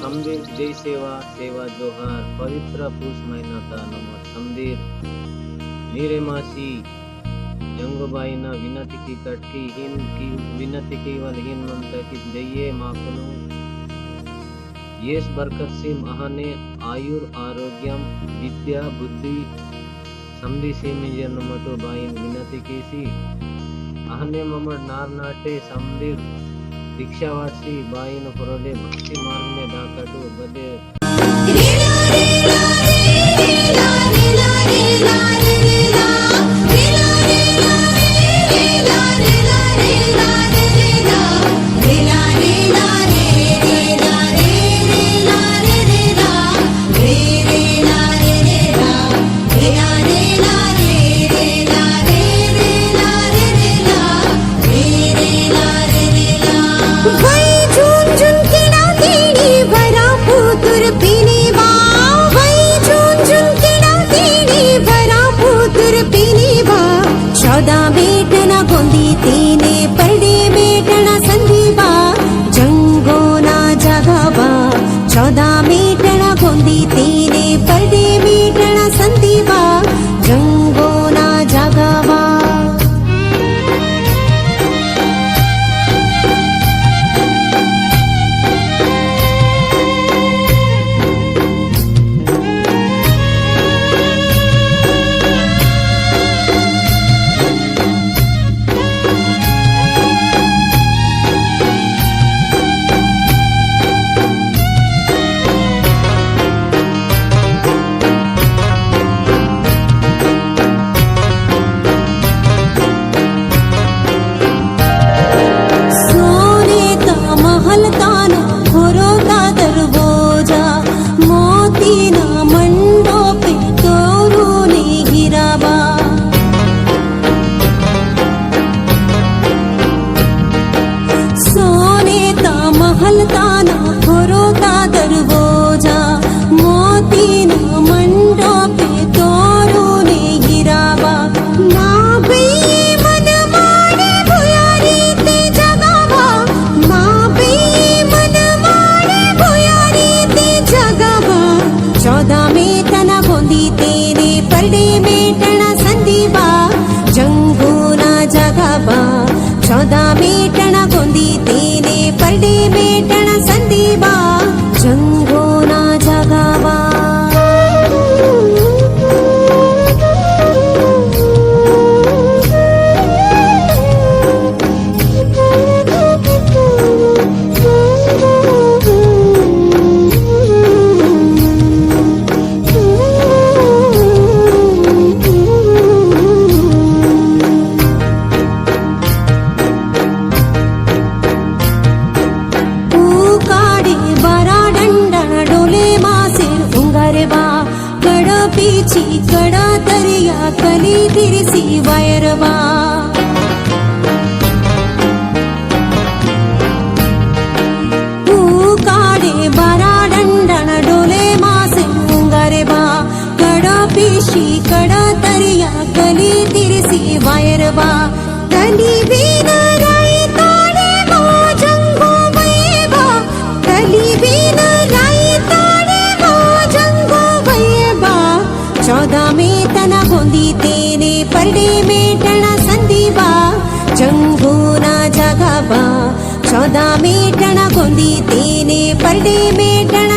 समदीर जय सेवा सेवा जोहार पवित्र पुष महीना का नमः समदीर नीरे मासी यंगबाई ना विनती की कटकी हिन की विनती केवल हिन मंत्र की जये माकुनु येस बरकत सिम अहने आयुर आरोग्यम विद्या बुद्धि समदी सिमिजर नमटो बाइन विनती केसी अहने ममर नार नाटे समदीर दीक्षावासी बाईन फरोडे भक्ति मार्ग में दाकटू बदे चौदा बेटना गोंदी तीने परडे बेटना संदीबा जंगोना जगाबा चौदा बेटना गोंदी तीने परडे बेटना संदीबा जंगोना जगाबा महलताना खोरो का दरवाजा मोतीना मंडो पे तोरो ने गिरावा ना बे मन मारे भुयारी ते जगावा ना बे मन मारे भुयारी ते जगावा चौदा में तना गोंदी तेरे परडे में टना संदीबा जंगूना जगावा चौदा में टना गोंदी तेरे परडे में टना संदीबा जंगोना जगावा पीछी कड़ा दरिया कली तिरसी वायरवा काड़े बारा डंडन डोले मासे उंगारे बा कड़ा पीछी कड़ा दरिया कली तिरसी वायरवा कली बीन राई ताड़े मो जंगो बयेबा कली बीन राई ताड़े मो जंगो बयेबा चौदा में तना गोंदी तेने परडे में टना संदीबा जंगूना जगाबा चौदा में टना गोंदी तेने परडे में टना